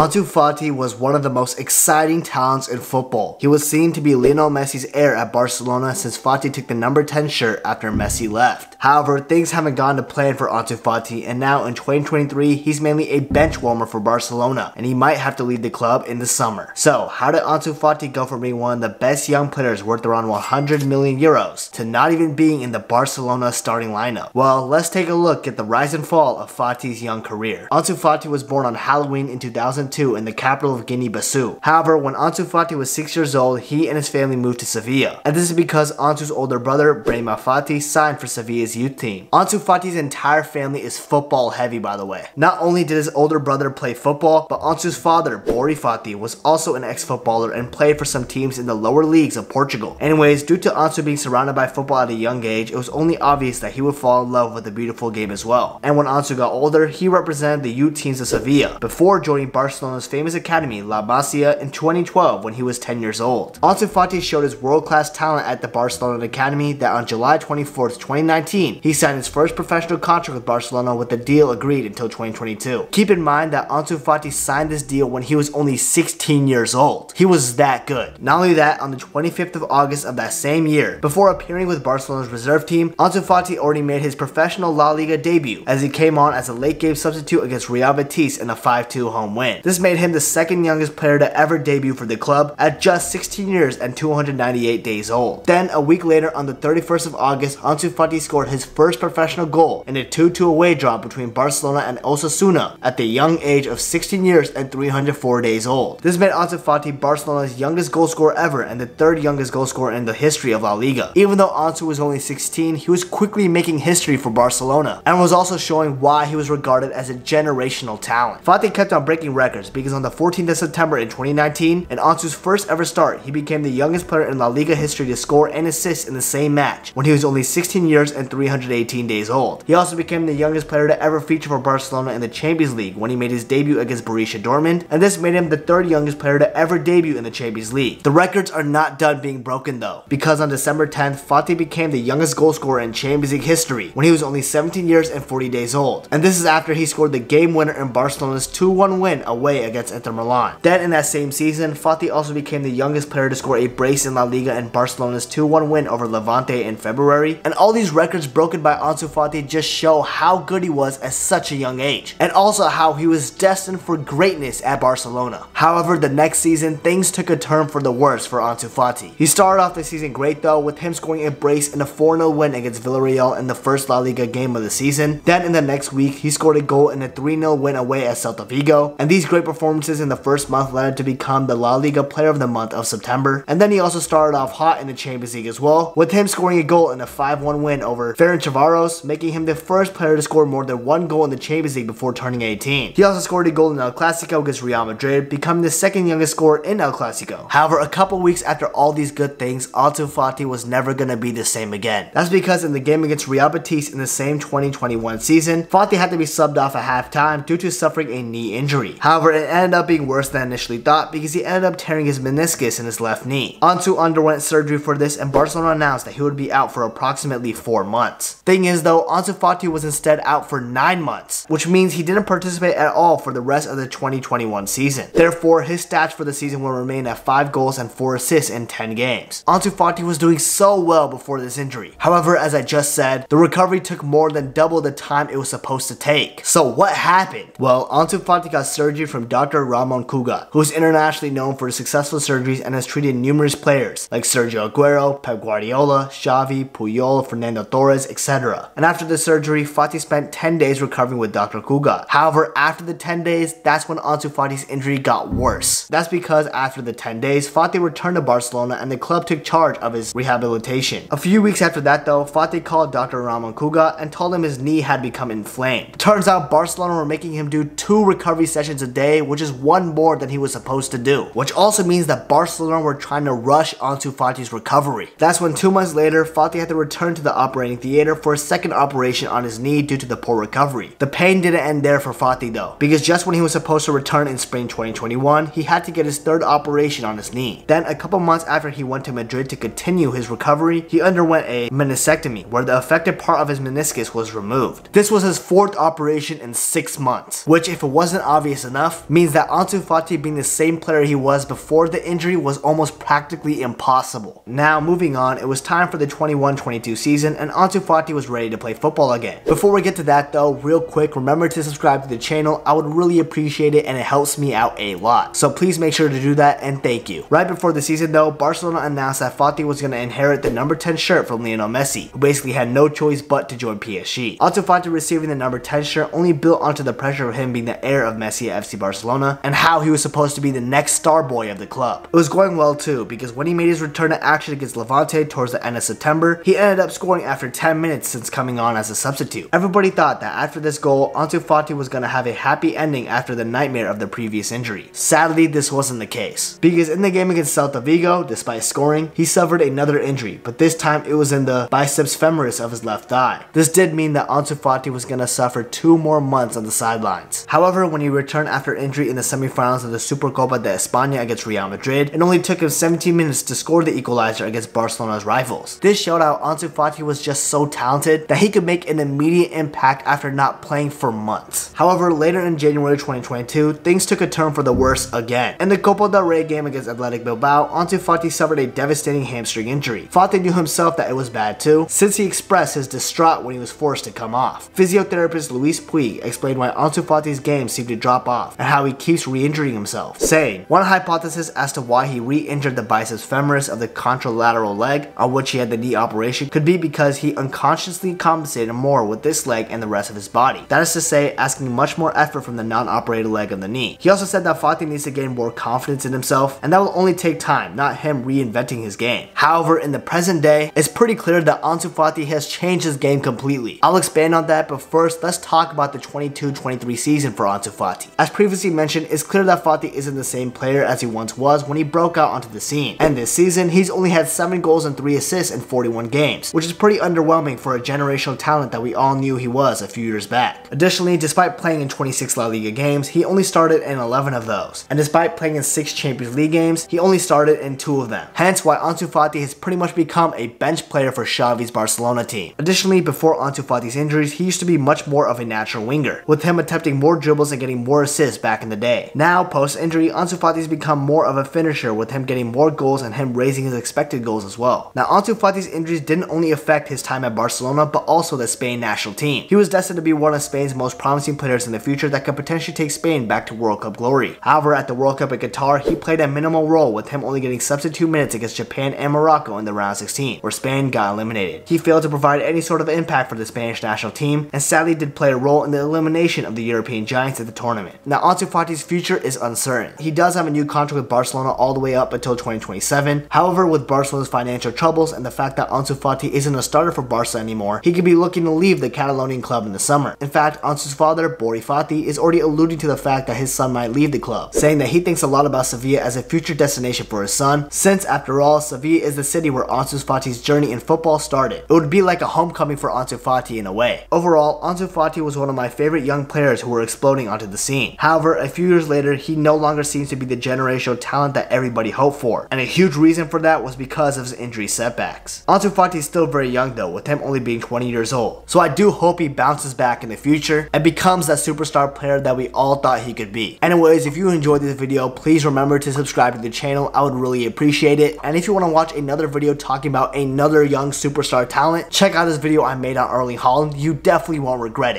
Ansu Fati was one of the most exciting talents in football. He was seen to be Lionel Messi's heir at Barcelona since Fati took the number 10 shirt after Messi left. However, things haven't gone to plan for Ansu Fati, and now in 2023, he's mainly a bench warmer for Barcelona, and he might have to leave the club in the summer. So, how did Ansu Fati go from being one of the best young players worth around 100 million euros to not even being in the Barcelona starting lineup? Well, let's take a look at the rise and fall of Fati's young career. Ansu Fati was born on Halloween in 2002 in the capital of Guinea-Bissau. However, when Ansu Fati was 6 years old, he and his family moved to Sevilla. And this is because Ansu's older brother, Brema Fati, signed for Sevilla's youth team. Ansu Fati's entire family is football heavy, by the way. Not only did his older brother play football, but Ansu's father, Bori Fati, was also an ex-footballer and played for some teams in the lower leagues of Portugal. Anyways, due to Ansu being surrounded by football at a young age, it was only obvious that he would fall in love with the beautiful game as well. And when Ansu got older, he represented the youth teams of Sevilla, before joining Barcelona's famous academy, La Masia, in 2012 when he was 10 years old. Ansu Fati showed his world-class talent at the Barcelona academy that on July 24th, 2019, he signed his first professional contract with Barcelona with the deal agreed until 2022. Keep in mind that Ansu Fati signed this deal when he was only 16 years old. He was that good. Not only that, on the 25th of August of that same year, before appearing with Barcelona's reserve team, Ansu Fati already made his professional La Liga debut as he came on as a late game substitute against Real Betis in a 5-2 home win. This made him the second youngest player to ever debut for the club at just 16 years and 298 days old. Then a week later, on the 31st of August, Ansu Fati scored his first professional goal in a 2-2 away draw between Barcelona and Osasuna at the young age of 16 years and 304 days old. This made Ansu Fati Barcelona's youngest goal scorer ever and the third youngest goal scorer in the history of La Liga. Even though Ansu was only 16, he was quickly making history for Barcelona and was also showing why he was regarded as a generational talent. Fati kept on breaking records because on the 14th of September in 2019, in Ansu's first ever start, he became the youngest player in La Liga history to score and assist in the same match when he was only 16 years and 318 days old. He also became the youngest player to ever feature for Barcelona in the Champions League when he made his debut against Borussia Dortmund, and this made him the third youngest player to ever debut in the Champions League. The records are not done being broken though, because on December 10th, Fati became the youngest goal scorer in Champions League history when he was only 17 years and 40 days old. And this is after he scored the game winner in Barcelona's 2-1 win away against Inter Milan. Then in that same season, Fati also became the youngest player to score a brace in La Liga in Barcelona's 2-1 win over Levante in February. And all these records broken by Ansu Fati just show how good he was at such a young age, and also how he was destined for greatness at Barcelona. However, the next season, things took a turn for the worse for Ansu Fati. He started off the season great though, with him scoring a brace in a 4-0 win against Villarreal in the first La Liga game of the season. Then in the next week, he scored a goal in a 3-0 win away at Celta Vigo, and these great performances in the first month led him to become the La Liga player of the month of September. And then he also started off hot in the Champions League as well, with him scoring a goal in a 5-1 win over Ferencváros, making him the first player to score more than one goal in the Champions League before turning 18. He also scored a goal in El Clasico against Real Madrid, becoming the second youngest scorer in El Clasico. However, a couple weeks after all these good things, Ansu Fati was never gonna be the same again. That's because in the game against Real Betis in the same 2021 season, Fati had to be subbed off at halftime due to suffering a knee injury. However, it ended up being worse than initially thought because he ended up tearing his meniscus in his left knee. Ansu underwent surgery for this, and Barcelona announced that he would be out for approximately 4 months. Thing is though, Ansu Fati was instead out for 9 months, which means he didn't participate at all for the rest of the 2021 season. Therefore, his stats for the season will remain at 5 goals and 4 assists in 10 games. Ansu Fati was doing so well before this injury. However, as I just said, the recovery took more than double the time it was supposed to take. So what happened? Well, Ansu Fati got surgery from Dr. Ramon Cugat, who is internationally known for his successful surgeries and has treated numerous players like Sergio Aguero, Pep Guardiola, Xavi, Puyol, Fernando Torres, etc. And after the surgery, Fati spent 10 days recovering with Dr. Cugat. However, after the 10 days, that's when Ansu Fati's injury got worse. That's because after the 10 days, Fati returned to Barcelona and the club took charge of his rehabilitation. A few weeks after that though, Fati called Dr. Ramon Cugat and told him his knee had become inflamed. Turns out Barcelona were making him do 2 recovery sessions a day, which is 1 more than he was supposed to do. Which also means that Barcelona were trying to rush Ansu Fati's recovery. That's when 2 months later, Fati had to return to the operating theater for a second operation on his knee due to the poor recovery. The pain didn't end there for Fati though, because just when he was supposed to return in spring 2021, he had to get his 3rd operation on his knee. Then a couple months after he went to Madrid to continue his recovery, he underwent a meniscectomy where the affected part of his meniscus was removed. This was his 4th operation in 6 months, which if it wasn't obvious enough, enough means that Ansu Fati being the same player he was before the injury was almost practically impossible. Now moving on, it was time for the 21-22 season and Ansu Fati was ready to play football again. Before we get to that though, real quick, remember to subscribe to the channel. I would really appreciate it and it helps me out a lot. So please make sure to do that and thank you. Right before the season though, Barcelona announced that Fati was going to inherit the number 10 shirt from Lionel Messi, who basically had no choice but to join PSG. Ansu Fati receiving the number 10 shirt only built onto the pressure of him being the heir of Messi at FC Barcelona and how he was supposed to be the next star boy of the club. It was going well too, because when he made his return to action against Levante towards the end of September, he ended up scoring after 10 minutes since coming on as a substitute. Everybody thought that after this goal, Ansu Fati was going to have a happy ending after the nightmare of the previous injury. Sadly, this wasn't the case, because in the game against Celta Vigo, despite scoring, he suffered another injury, but this time it was in the biceps femoris of his left thigh. This did mean that Ansu Fati was going to suffer 2 more months on the sidelines. However, when he returned after injury in the semifinals of the Supercopa de España against Real Madrid, it only took him 17 minutes to score the equalizer against Barcelona's rivals. This showed how Ansu Fati was just so talented that he could make an immediate impact after not playing for months. However, later in January 2022, things took a turn for the worse again. In the Copa del Rey game against Athletic Bilbao, Ansu Fati suffered a devastating hamstring injury. Fati knew himself that it was bad too, since he expressed his distraught when he was forced to come off. Physiotherapist Luis Puig explained why Ansu Fati's game seemed to drop off and how he keeps re-injuring himself, saying, "One hypothesis as to why he re-injured the biceps femoris of the contralateral leg on which he had the knee operation could be because he unconsciously compensated more with this leg and the rest of his body. That is to say, asking much more effort from the non-operated leg of the knee." He also said that Fati needs to gain more confidence in himself, and that will only take time, not him reinventing his game. However, in the present day, it's pretty clear that Ansu Fati has changed his game completely. I'll expand on that, but first, let's talk about the 22-23 season for Ansu Fati. As previously mentioned, it's clear that Fati isn't the same player as he once was when he broke out onto the scene. And this season, he's only had 7 goals and 3 assists in 41 games, which is pretty underwhelming for a generational talent that we all knew he was a few years back. Additionally, despite playing in 26 La Liga games, he only started in 11 of those. And despite playing in 6 Champions League games, he only started in 2 of them. Hence why Ansu Fati has pretty much become a bench player for Xavi's Barcelona team. Additionally, before Ansu Fati's injuries, he used to be much more of a natural winger, with him attempting more dribbles and getting more assists back in the day. Now, post-injury, Ansu Fati's become more of a finisher, with him getting more goals and him raising his expected goals as well. Now, Ansu Fati's injuries didn't only affect his time at Barcelona, but also the Spain national team. He was destined to be one of Spain's most promising players in the future that could potentially take Spain back to World Cup glory. However, at the World Cup in Qatar, he played a minimal role, with him only getting substitute minutes against Japan and Morocco in the round 16, where Spain got eliminated. He failed to provide any sort of impact for the Spanish national team, and sadly did play a role in the elimination of the European giants at the tournament. Now, Ansu Fati's future is uncertain. He does have a new contract with Barcelona all the way up until 2027. However, with Barcelona's financial troubles and the fact that Ansu Fati isn't a starter for Barca anymore, he could be looking to leave the Catalonian club in the summer. In fact, Ansu's father, Bori Fati, is already alluding to the fact that his son might leave the club, saying that he thinks a lot about Sevilla as a future destination for his son, since after all, Sevilla is the city where Ansu Fati's journey in football started. It would be like a homecoming for Ansu Fati in a way. Overall, Ansu Fati was one of my favorite young players who were exploding onto the scene. However, a few years later, he no longer seems to be the generational talent that everybody hoped for, and a huge reason for that was because of his injury setbacks. Ansu Fati is still very young though, with him only being 20 years old, so I do hope he bounces back in the future and becomes that superstar player that we all thought he could be. Anyways, if you enjoyed this video, please remember to subscribe to the channel. I would really appreciate it. And if you want to watch another video talking about another young superstar talent, check out this video I made on Erling Haaland. You definitely won't regret it.